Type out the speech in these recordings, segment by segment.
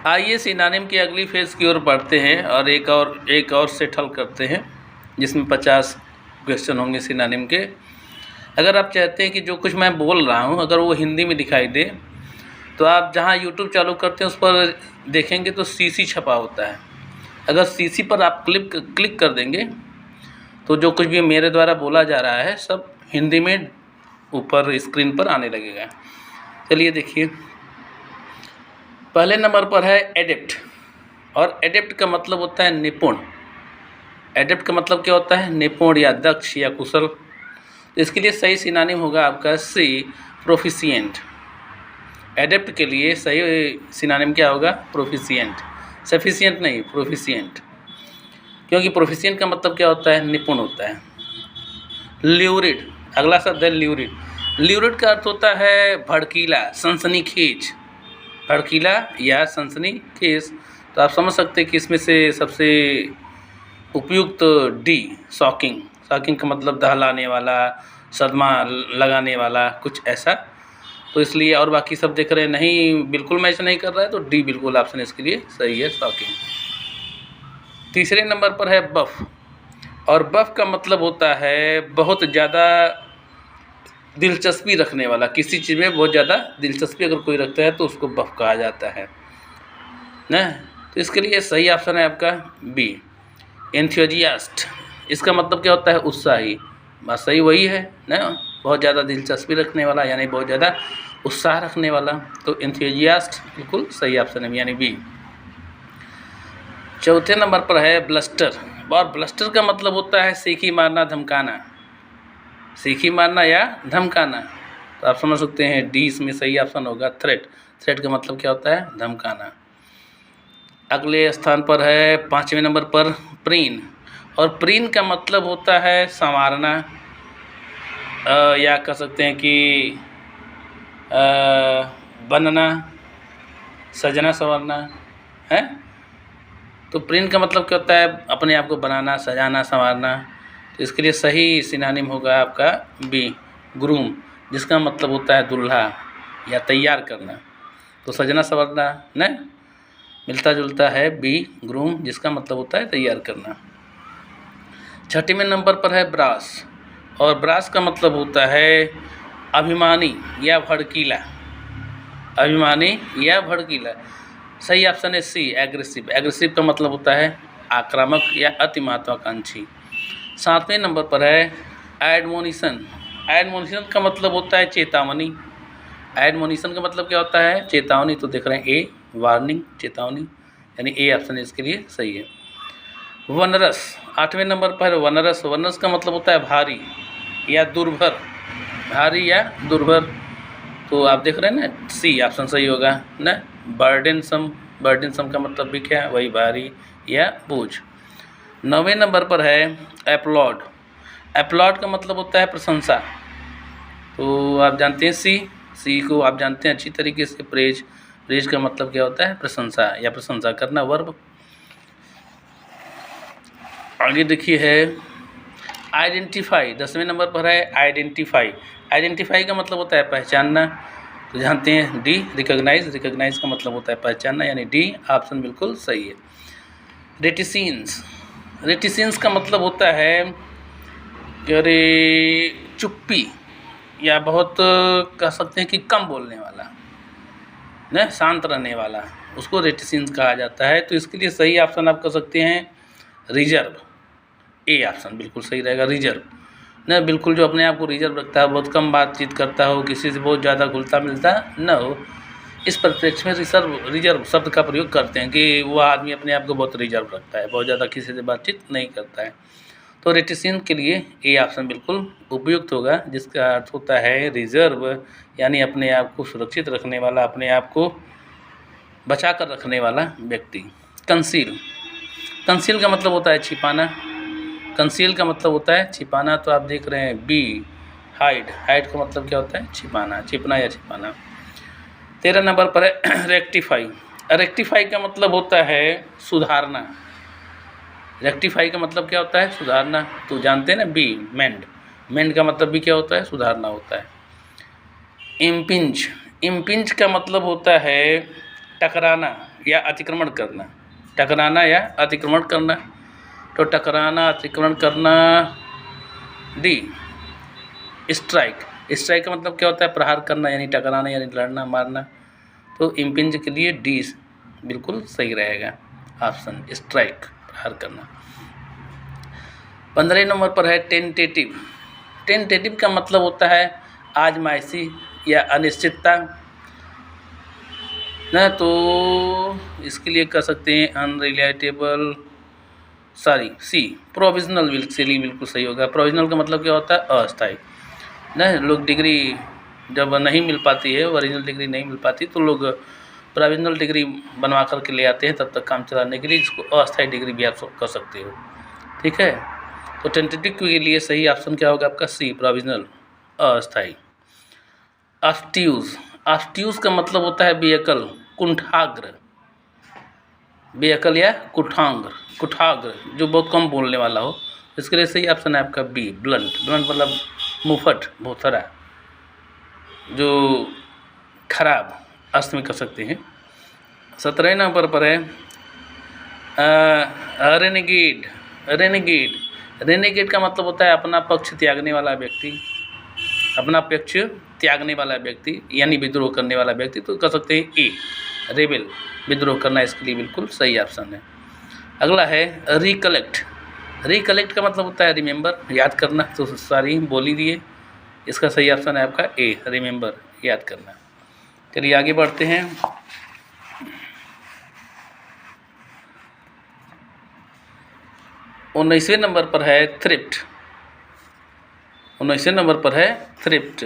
आइए सिनोनिम की अगली फेज़ की ओर बढ़ते हैं और एक और सेट हल करते हैं, जिसमें 50 क्वेश्चन होंगे सिनोनिम के। अगर आप चाहते हैं कि जो कुछ मैं बोल रहा हूँ अगर वो हिंदी में दिखाई दे, तो आप जहाँ यूट्यूब चालू करते हैं उस पर देखेंगे तो सीसी छपा होता है। अगर सीसी पर आप क्लिक कर देंगे तो जो कुछ भी मेरे द्वारा बोला जा रहा है सब हिंदी में ऊपर स्क्रीन पर आने लगेगा। चलिए देखिए, पहले नंबर पर है एडेप्ट, और एडेप्ट का मतलब होता है निपुण। एडेप्ट का मतलब क्या होता है? निपुण या दक्ष या कुशल। तो इसके लिए सही सिनोनिम होगा आपका सी, प्रोफिशिएंट। एडेप्ट के लिए सही सिनोनिम क्या होगा? प्रोफिशिएंट। सफिशिएंट नहीं, प्रोफिशिएंट, क्योंकि प्रोफिशिएंट का मतलब क्या होता है? निपुण होता है। ल्यूरिड, अगला शब्द है ल्यूरिड। ल्यूरिड का अर्थ होता है भड़कीला, सनसनीखेज। भड़कीला या सनसनीखेज। तो आप समझ सकते हैं कि इसमें से सबसे उपयुक्त डी, शॉकिंग। शॉकिंग का मतलब दहलाने वाला, सदमा लगाने वाला, कुछ ऐसा। तो इसलिए, और बाकी सब देख रहे हैं नहीं, बिल्कुल मैच नहीं कर रहा है, तो डी बिल्कुल ऑप्शन इसके लिए सही है, शॉकिंग। तीसरे नंबर पर है बफ, और बफ का मतलब होता है बहुत ज़्यादा दिलचस्पी रखने वाला। किसी चीज़ में बहुत ज़्यादा दिलचस्पी अगर कोई रखता है तो उसको बफ कहा जाता है ना। तो इसके लिए सही ऑप्शन है आपका बी, एंथुजियास्ट। इसका मतलब क्या होता है? उत्साही। बात सही वही है ना, बहुत ज़्यादा दिलचस्पी रखने वाला यानी बहुत ज़्यादा उत्साह रखने वाला। तो एंथुजियास्ट बिल्कुल सही ऑप्शन है, यानी बी। चौथे नंबर पर है ब्लस्टर, और ब्लस्टर का मतलब होता है सीखी मारना, धमकाना। सीखी मारना या धमकाना। तो आप समझ सकते हैं डी इसमें सही ऑप्शन होगा, थ्रेट। थ्रेट का मतलब क्या होता है? धमकाना। अगले स्थान पर है 5वें नंबर पर प्रीन, और प्रीन का मतलब होता है संवारना, या कह सकते हैं कि बनना, सजना संवरना है। तो प्रीन का मतलब क्या होता है? अपने आप को बनाना, सजाना, संवारना। तो इसके लिए सही सिनोनिम होगा आपका बी, ग्रूम, जिसका मतलब होता है दूल्हा या तैयार करना। तो सजना संवरना न मिलता जुलता है बी, ग्रूम, जिसका मतलब होता है तैयार करना। छठवें नंबर पर है ब्रास, और ब्रास का मतलब होता है अभिमानी या भड़कीला। अभिमानी या भड़कीला। सही ऑप्शन है सी, एग्रेसिव। एग्रेसिव का मतलब होता है आक्रामक या अति महत्वाकांक्षी। 7वें नंबर पर है एडमोनिशन। एडमोनिशन का मतलब होता है चेतावनी। एडमोनिशन का मतलब क्या होता है? चेतावनी। तो देख रहे हैं ए, वार्निंग, चेतावनी, यानी ए ऑप्शन इसके लिए सही है। वनरस, 8वें नंबर पर है वनरस। वनरस का मतलब होता है भारी या दुर्भर। भारी या दुर्भर। तो आप देख रहे हैं ना, सी ऑप्शन सही होगा ना। बर्डनसम, बर्डनसम का मतलब भी क्या है? वही भारी या बोझ। 9वें नंबर पर है एप्लॉड। एप्लॉड का मतलब होता है प्रशंसा। तो आप जानते हैं सी को आप जानते हैं अच्छी तरीके से, प्रेज। प्रेज का मतलब क्या होता है? प्रशंसा या प्रशंसा करना, वर्ब। आगे देखिए है आइडेंटिफाई। 10वें नंबर पर है आइडेंटिफाई। आइडेंटिफाई का मतलब होता है पहचानना। तो जानते हैं डी, रिकॉग्नाइज। रिकॉग्नाइज का मतलब होता है पहचानना, यानी डी ऑप्शन बिल्कुल सही है। रेटिसेंस। रेटिसेंस का मतलब होता है अरे चुप्पी, या बहुत कह सकते हैं कि कम बोलने वाला न, शांत रहने वाला, उसको रेटिसेंस कहा जाता है। तो इसके लिए सही ऑप्शन आप कह सकते हैं रिजर्व। ए ऑप्शन बिल्कुल सही रहेगा, रिजर्व न। बिल्कुल जो अपने आप को रिजर्व रखता है, बहुत कम बातचीत करता हो, किसी से बहुत ज़्यादा घुलता मिलता न हो, इस परिप्रेक्ष्य में रिजर्व शब्द का प्रयोग करते हैं कि वह आदमी अपने आप को बहुत रिजर्व रखता है, बहुत ज़्यादा किसी से बातचीत नहीं करता है। तो रेटिसेंस के लिए ए ऑप्शन बिल्कुल उपयुक्त होगा, जिसका अर्थ होता है रिजर्व, यानी अपने आप को सुरक्षित रखने वाला, अपने आप को बचा कर रखने वाला व्यक्ति। कंसील। कंसील का मतलब होता है छिपाना। कंसील का मतलब होता है छिपाना। तो आप देख रहे हैं बी, हाइड। हाइड का मतलब क्या होता है? छिपाना, छिपना या छिपाना। 13 नंबर पर है रेक्टिफाई। रेक्टिफाई का मतलब होता है सुधारना। रेक्टिफाई का मतलब क्या होता है? सुधारना। तो जानते हैं ना बी, मेंड। मेंड का मतलब भी क्या होता है? सुधारना होता है। इम्पिंज। इम्पिंज का मतलब होता है टकराना या अतिक्रमण करना, टकराना या अतिक्रमण करना। तो टकराना, अतिक्रमण करना। डी स्ट्राइक, स्ट्राइक का मतलब क्या होता है? प्रहार करना, यानी टकराना यानी लड़ना मारना। तो इम्पिंज के लिए डी बिल्कुल सही रहेगा ऑप्शन, स्ट्राइक प्रहार करना। 15 नंबर पर है टेंटेटिव। टेंटेटिव का मतलब होता है आजमाइशी या अनिश्चितता ना, तो इसके लिए कर सकते हैं अनरिलेटेबल, सॉरी सी प्रोविजनल बिल्कुल सही होगा। प्रोविजनल का मतलब क्या होता है? अस्थायी ना। लोग डिग्री जब नहीं मिल पाती है, ओरिजिनल डिग्री नहीं मिल पाती, तो लोग प्रोविजनल डिग्री बनवा करके ले आते हैं तब तक काम चलाने के लिए, जिसको अस्थायी डिग्री भी आप कर सकते हो। ठीक है, तो टेंटेटिव के लिए सही ऑप्शन क्या होगा आपका? सी प्रोविजनल, अस्थायी। ऑब्ट्यूज, ऑब्ट्यूज का मतलब होता है बेअकल, कुंठाग्र, बेअकल या कुठाग्र जो बहुत कम बोलने वाला हो। इसके लिए सही ऑप्शन है आपका बी ब्लंट। ब्लंट मतलब मुफट, भोथरा, जो खराब अर्थ में कर सकते हैं। 17 नंबर पर है रेनेगेड। रेनेगेड का मतलब होता है अपना पक्ष त्यागने वाला व्यक्ति, अपना पक्ष त्यागने वाला व्यक्ति यानी विद्रोह करने वाला व्यक्ति। तो कर सकते हैं ए रेबेल, विद्रोह करना, इसके लिए बिल्कुल सही ऑप्शन है। अगला है रिकलेक्ट। रिकलेक्ट का मतलब होता है रिमेंबर, याद करना। तो सारी बोली दिए, इसका सही ऑप्शन है आपका ए रिमेंबर, याद करना। चलिए आगे बढ़ते हैं। उन्नीसवें नंबर पर है थ्रिफ्ट। 19वें नंबर पर है थ्रिफ्ट।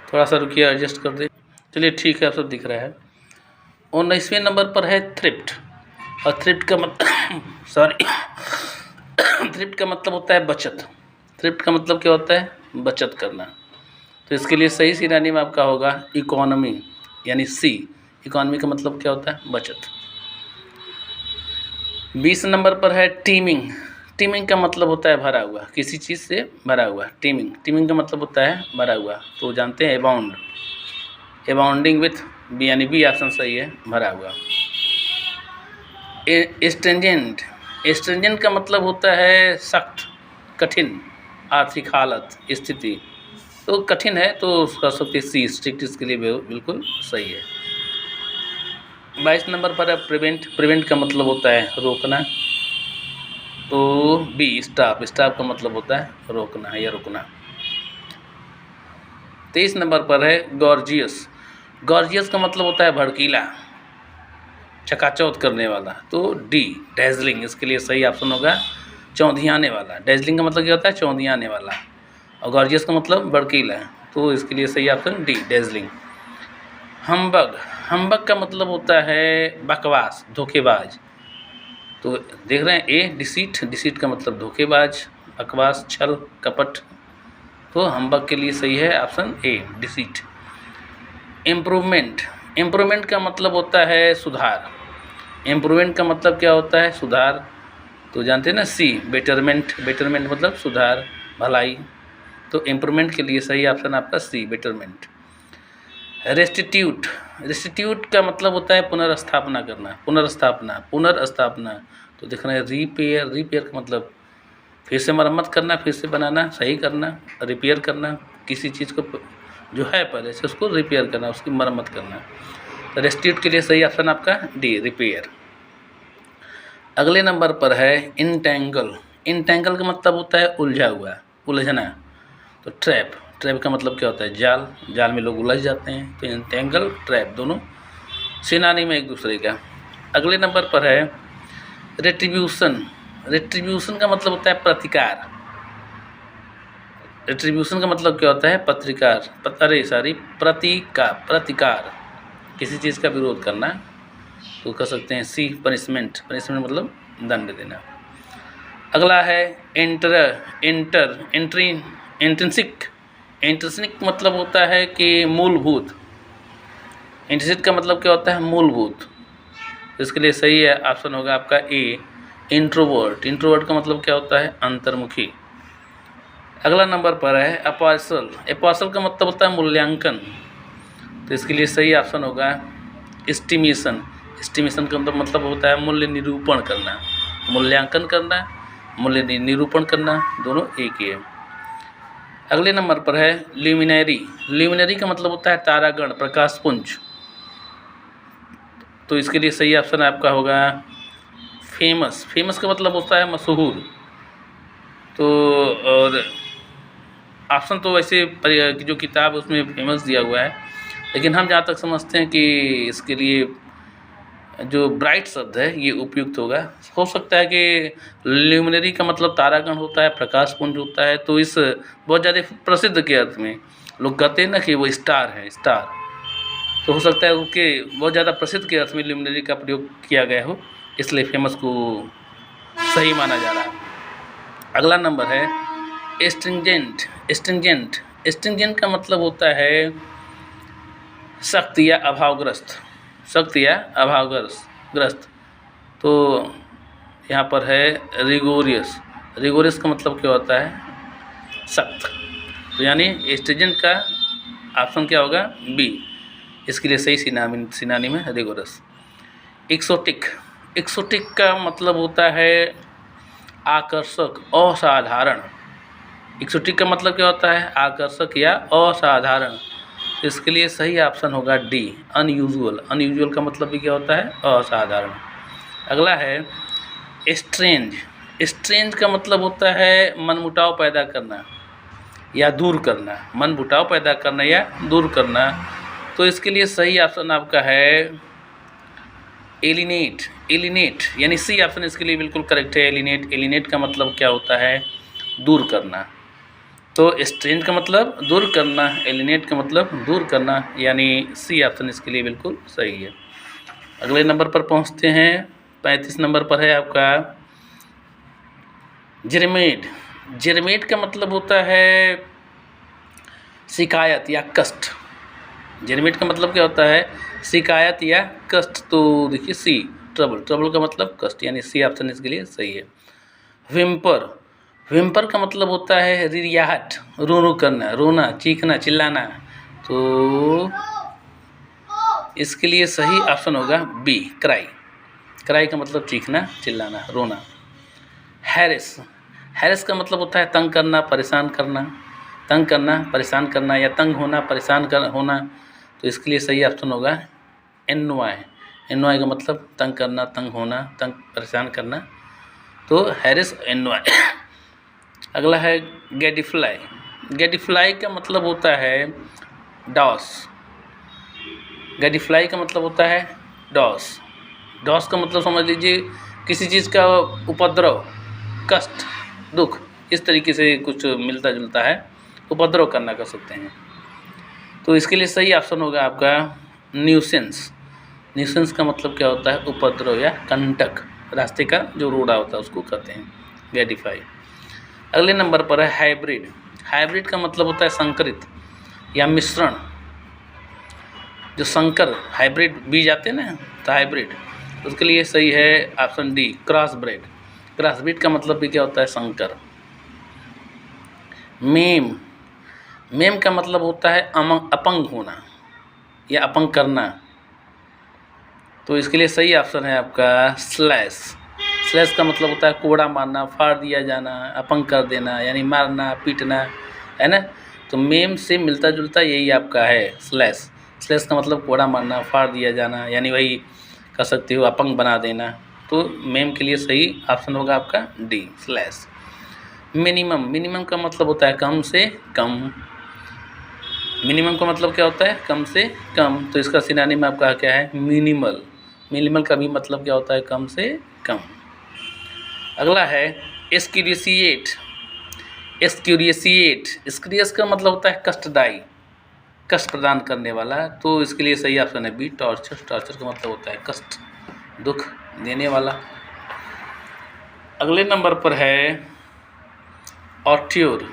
थोड़ा सा रुकिए, एडजस्ट कर दे। चलिए ठीक है, आप सब दिख रहा है। 19वें नंबर पर है थ्रिफ्ट। और थ्रिफ्ट का थ्रिफ्ट का मतलब होता है बचत। थ्रिफ्ट का मतलब क्या होता है? बचत करना। तो इसके लिए सही सिनोनिम आपका होगा इकोनॉमी, यानी सी। इकोनॉमी का मतलब क्या होता है? बचत। 20 नंबर पर है टीमिंग। टीमिंग का मतलब होता है भरा हुआ, किसी चीज़ से भरा हुआ। टीमिंग का मतलब होता है भरा हुआ। तो जानते हैं अबाउंड, अबाउंडिंग विथ बी, यानी बी ऑप्शन सही है, भरा हुआ। स्ट्रिंजेंट, स्ट्रिंजेंट का मतलब होता है सख्त, कठिन, आर्थिक हालत, स्थिति। तो कठिन है तो कर सकते सी स्ट्रिक्ट, इसके लिए बिल्कुल सही है। 22 नंबर पर है प्रिवेंट। प्रिवेंट का मतलब होता है रोकना। तो बी स्टॉप। स्टॉप का मतलब होता है रोकना या रुकना। 23 नंबर पर है गॉर्जियस। गॉर्जियस का मतलब होता है भड़कीला, चकाचौंध करने वाला। तो डी डेजलिंग, इसके लिए सही ऑप्शन होगा चौंधियाने वाला। डेजलिंग का मतलब क्या होता है? चौंधियाने वाला। और गॉर्जियस का मतलब भड़कीला, तो इसके लिए सही ऑप्शन डी डेजलिंग। हम्बग, हम्बग का मतलब होता है बकवास, धोखेबाज। तो देख रहे हैं ए डिसीट, डिसीट का मतलब धोखेबाज, बकवास, छल, कपट। तो हम्बग के लिए सही है option A deceit. Improvement, improvement का मतलब होता है सुधार। इम्प्रूवमेंट का मतलब क्या होता है? सुधार। तो जानते हैं ना सी बेटरमेंट। बेटरमेंट मतलब सुधार, भलाई। तो इम्प्रूवमेंट के लिए सही ऑप्शन आपका सी बेटरमेंट। रेस्टिट्यूट, रेस्टिट्यूट का मतलब होता है पुनर्स्थापना करना, पुनर्स्थापना। तो देख रहे हैं रिपेयर, रिपेयर का मतलब फिर से मरम्मत करना, फिर से बनाना, सही करना। रिपेयर करना, किसी चीज़ को जो है पहले से उसको रिपेयर करना, उसकी मरम्मत करना। तो रेस्टिट्यूट के लिए सही ऑप्शन आपका डी रिपेयर। अगले नंबर पर है इंटेंगल। इंटेंगल का मतलब होता है उलझा हुआ, उलझना। तो ट्रैप, ट्रैप का मतलब क्या होता है? जाल, जाल में लोग उलझ जाते हैं। तो इंटेंगल, ट्रैप दोनों सिनोनिम में एक दूसरे का। अगले नंबर पर है रेट्रीब्यूशन। रेट्रीब्यूशन का मतलब होता है प्रतिकार। रेट्रीब्यूशन का मतलब क्या होता है? प्रतिकार, किसी चीज़ का विरोध करना। तो कर सकते हैं सी पनिशमेंट। पनिशमेंट मतलब दंड देना। अगला है इंट्रिंसिक। इंट्रिंसिक मतलब होता है कि मूलभूत। इंट्रिंसिक का मतलब क्या होता है? मूलभूत। इसके लिए सही है ऑप्शन होगा आपका ए इंट्रोवर्ट। इंट्रोवर्ट का मतलब क्या होता है? अंतर्मुखी। अगला नंबर पर है अपार्सल। अपार्सल का मतलब होता है मूल्यांकन। तो इसके लिए सही ऑप्शन होगा एस्टिमेशन, एस्टिमेशन का मतलब होता है मूल्य निरूपण करना, मूल्यांकन करना, मूल्य निरूपण करना, दोनों एक ही है। अगले नंबर पर है ल्यूमिनरी। ल्यूमिनरी का मतलब होता है तारागण, प्रकाशपुंज। तो इसके लिए सही ऑप्शन आपका होगा फेमस। फेमस का मतलब होता है मशहूर। तो और ऑप्शन तो वैसे जो किताब उसमें फेमस दिया हुआ है, लेकिन हम जहाँ तक समझते हैं कि इसके लिए जो ब्राइट शब्द है ये उपयुक्त होगा। हो सकता है कि ल्यूमिनरी का मतलब तारागण होता है, प्रकाशपुंज होता है, तो इस बहुत ज़्यादा प्रसिद्ध के अर्थ में लोग कहते हैं ना कि वो स्टार है, स्टार, तो हो सकता है उसके बहुत ज़्यादा प्रसिद्ध के अर्थ में ल्यूमिनरी का प्रयोग किया गया हो, इसलिए फेमस को सही माना जा रहा है। अगला नंबर है एस्ट्रिंजेंट। एस्ट्रिंजेंट, एस्ट्रिंजेंट का मतलब होता है सख्त या अभावग्रस्त, सख्त या अभावग्रस्त। तो यहाँ पर है रिगोरियस। रिगोरियस का मतलब क्या होता है? सख्त। तो यानी एस्ट्रिंजेंट का ऑप्शन क्या होगा? बी। इसके लिए सही सिनोनिम है रिगोरस। एक्सोटिक। एक्सोटिक का मतलब होता है आकर्षक, असाधारण। एक्सोटिक का मतलब क्या होता है? आकर्षक या असाधारण। इसके लिए सही ऑप्शन होगा डी, अनयूजुअल। अनयूजुअल का मतलब भी क्या होता है? असाधारण। अगला है स्ट्रेंज। स्ट्रेंज का मतलब होता है मनमुटाव पैदा करना या दूर करना, मनमुटाव पैदा करना या दूर करना। तो इसके लिए सही ऑप्शन आपका है एलिनेट। एलिनेट यानी सी ऑप्शन इसके लिए बिल्कुल करेक्ट है, एलिनेट। एलिनेट का मतलब क्या होता है? दूर करना। तो स्ट्रेंज का मतलब दूर करना, एलिनेट का मतलब दूर करना, यानी सी ऑप्शन इसके लिए बिल्कुल सही है। अगले नंबर पर पहुंचते हैं। 35 नंबर पर है आपका जेरेमेड। जेरेमेड का मतलब होता है शिकायत या कष्ट। जेरेमेड का मतलब क्या होता है? शिकायत या कष्ट। तो देखिए सी, ट्रबल। ट्रबल का मतलब कष्ट, यानी सी ऑप्शन इसके लिए सही है। विम्पर। विम्पर का मतलब होता है रिरियाहट, रो रो करना, रोना, चीखना, चिल्लाना। तो इसके लिए सही ऑप्शन होगा बी, क्राई। क्राई का मतलब चीखना, चिल्लाना, रोना। हैरेस। हैरेस का मतलब होता है तंग करना, परेशान करना। तंग करना, परेशान करना, या तंग होना, परेशान होना। तो इसके लिए सही ऑप्शन होगा एनवाई। एनवाई का मतलब तंग करना, तंग होना, तंग परेशान करना। तो हैरिस एनवाई। अगला है गैडीफ्लाई। गैडीफ्लाई का मतलब होता है डॉस। गैडीफ्लाई का मतलब होता है डॉस। डॉस का मतलब समझ लीजिए किसी चीज़ का उपद्रव, कष्ट, दुख, इस तरीके से कुछ मिलता जुलता है, उपद्रव करना कर सकते हैं। तो इसके लिए सही ऑप्शन होगा आपका न्यूसेंस। न्यूसेंस का मतलब क्या होता है? उपद्रव या कंटक, रास्ते का जो रोड़ा होता है उसको कहते हैं गैडीफाई। अगले नंबर पर है हाइब्रिड। हाइब्रिड का मतलब होता है संकरित या मिश्रण। जो संकर हाइब्रिड बीज आते हैं ना, तो हाइब्रिड, उसके लिए सही है option D, cross bread. Cross breed का मतलब भी क्या होता है? संकर। मेम। मेम का मतलब होता है अपंग होना या अपंग करना। तो इसके लिए सही ऑप्शन है आपका स्लैश। स्लैश का मतलब होता है कोड़ा मारना, फाड़ दिया जाना, अपंग कर देना, यानी मारना, पीटना, है ना। तो मेम से मिलता जुलता यही आपका है स्लैश। स्लैश का मतलब कोड़ा मारना, फाड़ दिया जाना, यानी वही कह सकते हो अपंग बना देना। तो मेम के लिए सही ऑप्शन होगा आपका डी, स्लैश। मिनिमम। मिनिमम का मतलब होता है कम से कम। मिनिमम का मतलब क्या होता है? कम से कम। तो इसका सिनोनिम आपका क्या है? मिनिमल। मिनिमल का भी मतलब क्या होता है? कम से कम। अगला है एस्क्यूरिशिएट। एस्क्यूरिशिएट, एस्क्यूरियस का मतलब होता है कष्टदायी, कष्ट प्रदान करने वाला। तो इसके लिए सही ऑप्शन है बी, टॉर्चर। टॉर्चर का मतलब होता है कष्ट, दुख देने वाला। अगले नंबर पर है ऑट्योर।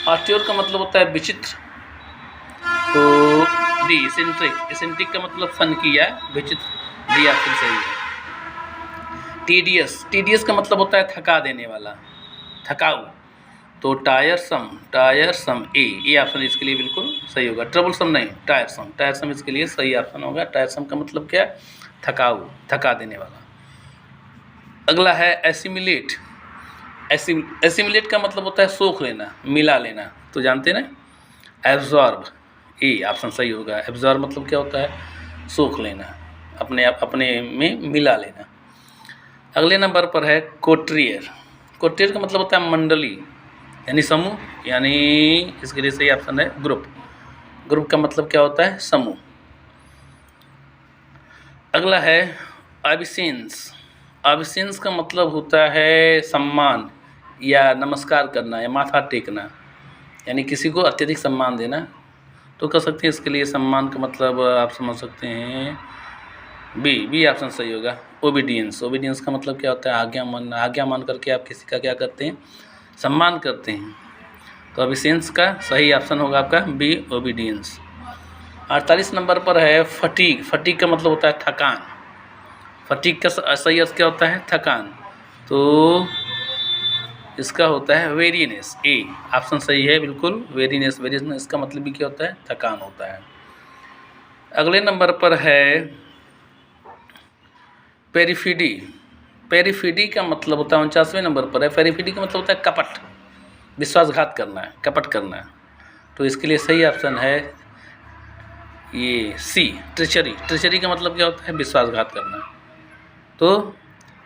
ऑट्योर का मतलब होता है विचित्र। तो डी, इसेंट्रिक। इसेंट्रिक का मतलब फनकी या विचित्र। डी ऑप्शन सही है। टीडियस। टीडियस का मतलब होता है थका देने वाला, थकाऊ। तो टायरसम ए ऑप्शन इसके लिए बिल्कुल सही होगा। ट्रबलसम नहीं, टायरसम इसके लिए सही ऑप्शन होगा। टायरसम का मतलब क्या है? थकाऊ, थका देने वाला। अगला है एसिमिलेट। एसिमिलेट का मतलब होता है सोख लेना, मिला लेना, तो जानते हैं ना। एब्जॉर्ब ए ऑप्शन सही होगा। एब्जॉर्ब मतलब क्या होता है? सोख लेना, अपने में मिला लेना। अगले नंबर पर है कोट्रियर। कोट्रियर का मतलब होता है मंडली यानी समूह, यानी इसके लिए सही ऑप्शन है ग्रुप। ग्रुप का मतलब क्या होता है? समूह। अगला है ऑबिसेंस। ऑबिसेंस का मतलब होता है सम्मान या नमस्कार करना या माथा टेकना, यानी किसी को अत्यधिक सम्मान देना, तो कर सकते हैं। इसके लिए सम्मान का मतलब आप समझ सकते हैं बी ऑप्शन सही होगा। ओबीडियंस का मतलब क्या होता है? आज्ञा मान करके आप किसी का क्या करते हैं? सम्मान करते हैं। तो ऑबिसेंस का सही ऑप्शन होगा आपका बी, ओबीडियंस। 48 नंबर पर है फटीग। फटीग का मतलब होता है थकान। फटीग का सही अर्थ क्या होता है? थकान। तो इसका होता है वेरीनेस ए ऑप्शन सही है बिल्कुल। वेरीनेस का मतलब भी क्या होता है? थकान होता है। अगले नंबर पर है पेरिफिडी। पेरिफिडी का मतलब होता है 49वें नंबर पर है। पेरिफिडी का मतलब होता है कपट, विश्वासघात करना, कपट करना। तो इसके लिए सही ऑप्शन है ये सी, ट्रेचरी। ट्रेचरी का मतलब क्या होता है? विश्वासघात करना। तो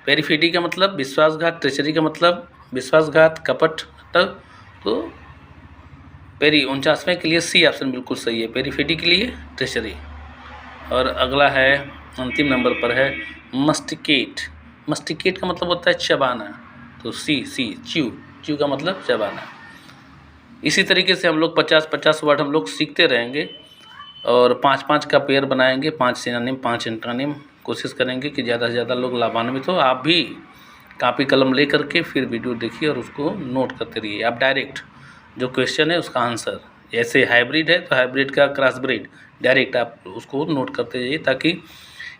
पेरिफिडी का मतलब विश्वासघात, ट्रेचरी का मतलब विश्वासघात, कपट। तो 49वें के लिए सी ऑप्शन बिल्कुल सही है, पेरिफिडी के लिए ट्रेचरी। और अगला है अंतिम नंबर पर है मस्टिकेट। मस्टिकेट का मतलब होता है चबाना, तो सी च्यू का मतलब चबाना। इसी तरीके से हम लोग 50-50 वर्ड हम लोग सीखते रहेंगे और 5-5 का पेयर बनाएंगे, 5 सिनोनिम 5 एंटोनिम। कोशिश करेंगे कि ज़्यादा से ज़्यादा लोग लाभान्वित हो। आप भी कॉपी कलम ले करके फिर वीडियो देखिए और उसको नोट करते रहिए। आप डायरेक्ट जो क्वेश्चन है उसका आंसर, जैसे हाइब्रिड है तो हाइब्रिड का क्रॉस ब्रीड, डायरेक्ट आप उसको नोट करते जाइए ताकि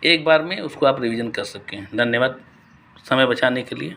एक बार में उसको आप रिवीजन कर सकें। धन्यवाद समय बचाने के लिए।